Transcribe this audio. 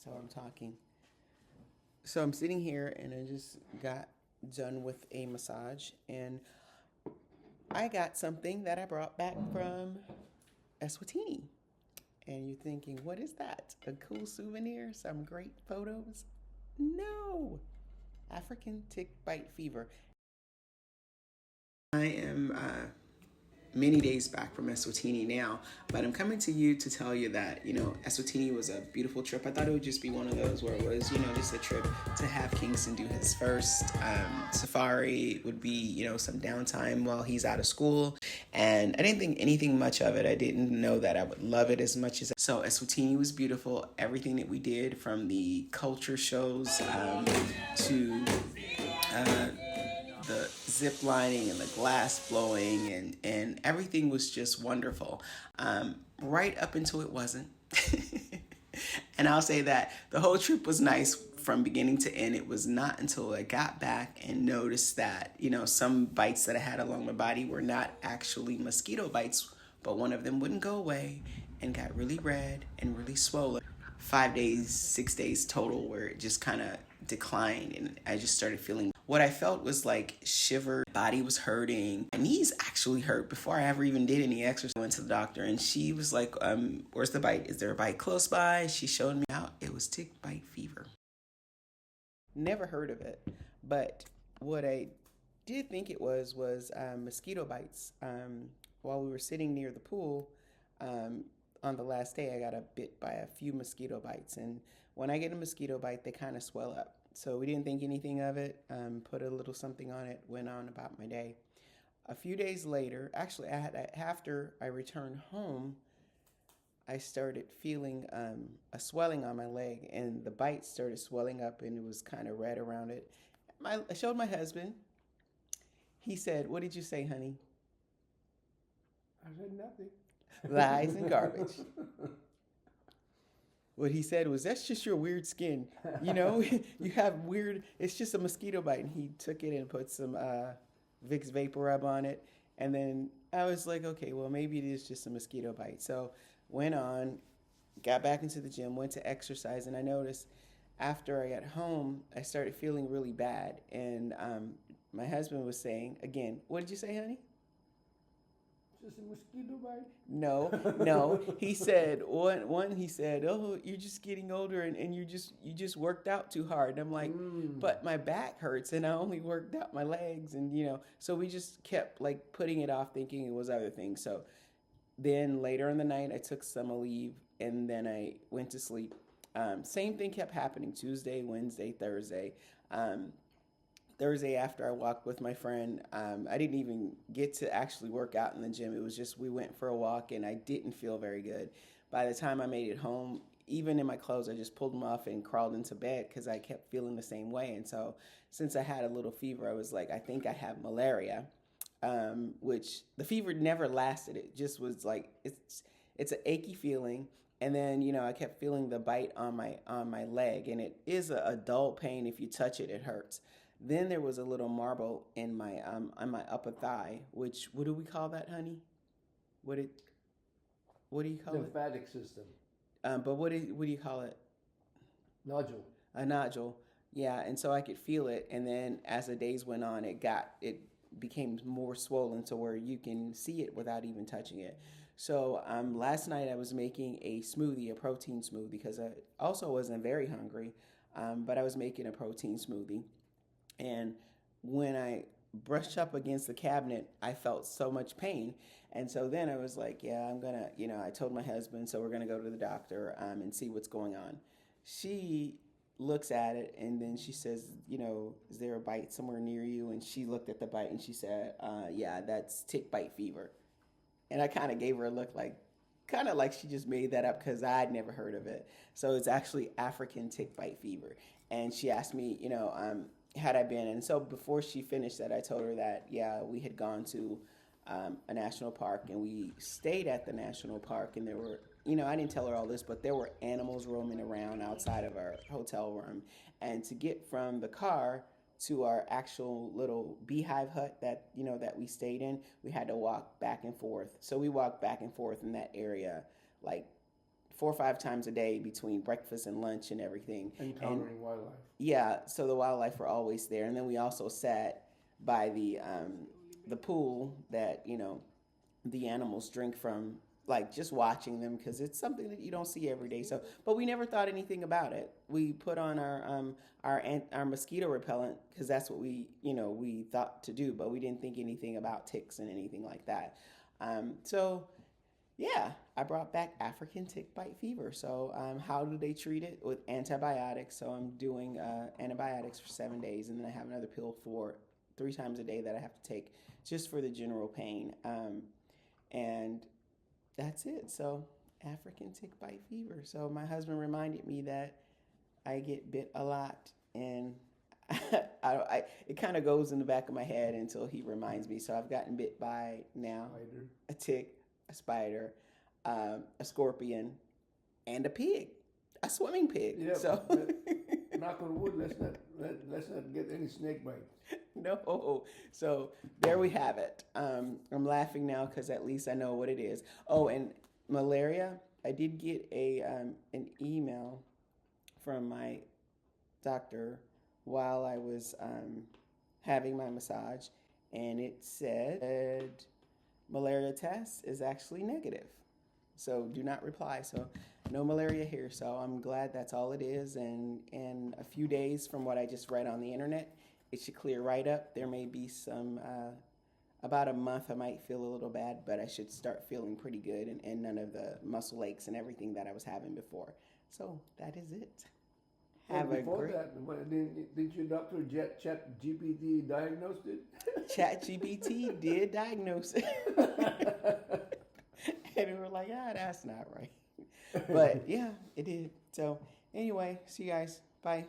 So I'm talking. So I'm sitting here and I just got done with a massage and I got something that I brought back from Eswatini. And you're thinking, what is that? A cool souvenir? Some great photos? No! African tick bite fever. I am many days back from Eswatini now, but I'm coming to you to tell you that, Eswatini was a beautiful trip. I thought it would just be one of those where it was, just a trip to have Kingston do his first safari. Would be, some downtime while he's out of school. And I didn't think anything much of it. I didn't know that I would love it as much as. So Eswatini was beautiful. Everything that we did, from the culture shows to the zip lining and the glass blowing, and everything was just wonderful, right up until it wasn't. And I'll say that the whole trip was nice from beginning to end. It was not until I got back and noticed that, some bites that I had along my body were not actually mosquito bites, but one of them wouldn't go away and got really red and really swollen. 5 days, 6 days total, where it just kind of declined, and I just started feeling what I felt was like shiver. Body was hurting. My knees actually hurt before I ever even did any exercise. I went to the doctor and she was like, where's the bite? Is there a bite close by? She showed me out. It was tick bite fever. Never heard of it, but what I did think it was mosquito bites. While we were sitting near the pool, on the last day, I got bit by a few mosquito bites, and when I get a mosquito bite, they kind of swell up. So we didn't think anything of it. Put a little something on it. Went on about my day. A few days later, actually, after I returned home, I started feeling a swelling on my leg, and the bite started swelling up, and it was kind of red around it. I showed my husband. He said, "What did you say, honey?" I said nothing. Lies and garbage. What he said was, "That's just your weird skin. You have weird, it's just a mosquito bite." And he took it and put some Vicks Vapor Rub on it. And then I was like, okay, well, maybe it is just a mosquito bite. So went on, got back into the gym, went to exercise. And I noticed after I got home, I started feeling really bad. And my husband was saying, again, what did you say, honey? Just a mosquito bite? No. He said he said, "Oh, you're just getting older and you just worked out too hard." And I'm like, "But my back hurts and I only worked out my legs." And so we just kept like putting it off, thinking it was other things. So then later in the night, I took some leave and then I went to sleep. Same thing kept happening Tuesday, Wednesday, Thursday. Thursday, after I walked with my friend, I didn't even get to actually work out in the gym. It was just we went for a walk and I didn't feel very good. By the time I made it home, even in my clothes, I just pulled them off and crawled into bed because I kept feeling the same way. And so since I had a little fever, I was like, I think I have malaria, which the fever never lasted. It just was like, it's an achy feeling. And then, I kept feeling the bite on my leg, and it is a dull pain. If you touch it, it hurts. Then there was a little marble in my on my upper thigh, which, what do we call that, honey? What it what do you call Lymphatic system. But what do you call it? Nodule. A nodule. Yeah, and so I could feel it, and then as the days went on, it became more swollen to where you can see it without even touching it. So last night I was making a smoothie, a protein smoothie, because I also wasn't very hungry, but I was making a protein smoothie. And when I brushed up against the cabinet, I felt so much pain. And so then I was like, yeah, I'm going to, I told my husband, so we're going to go to the doctor and see what's going on. She looks at it and then she says, is there a bite somewhere near you? And she looked at the bite and she said, yeah, that's tick bite fever. And I kind of gave her a look kind of like she just made that up because I'd never heard of it. So it's actually African tick bite fever. And she asked me, had I been. And so before she finished that, I told her that, yeah, we had gone to a national park and we stayed at the national park. And there were, I didn't tell her all this, but there were animals roaming around outside of our hotel room. And to get from the car to our actual little beehive hut that we stayed in, we had to walk back and forth. So we walked back and forth in that area like 4 or 5 times a day between breakfast and lunch and everything. Encountering wildlife. Yeah, so the wildlife were always there, and then we also sat by the pool that the animals drink from, like just watching them because it's something that you don't see every day. So, but we never thought anything about it. We put on our mosquito repellent because that's what we thought to do, but we didn't think anything about ticks and anything like that. So yeah, I brought back African tick bite fever. So, how do they treat it? With antibiotics. So, I'm doing antibiotics for 7 days, and then I have another pill for 3 times a day that I have to take just for the general pain. And that's it. So, African tick bite fever. So, my husband reminded me that I get bit a lot, and it kind of goes in the back of my head until he reminds me. So, I've gotten bit by now Spider. a tick, a spider, a scorpion, and a pig, a swimming pig. Yeah. So Knock on wood. Let's not get any snake bites. no. So there we have it. I'm laughing now because at least I know what it is. Oh, and malaria. I did get an email from my doctor while I was having my massage, and it said malaria test is actually negative. So do not reply. So no malaria here. So I'm glad that's all it is. And in a few days from what I just read on the internet, it should clear right up. There may be some, about a month I might feel a little bad, but I should start feeling pretty good and none of the muscle aches and everything that I was having before. So that is it. Have before that, didn't your doctor Chat GPT diagnose it? Chat GPT did diagnose it. And we were like, that's not right. But yeah, it did. So anyway, see you guys. Bye.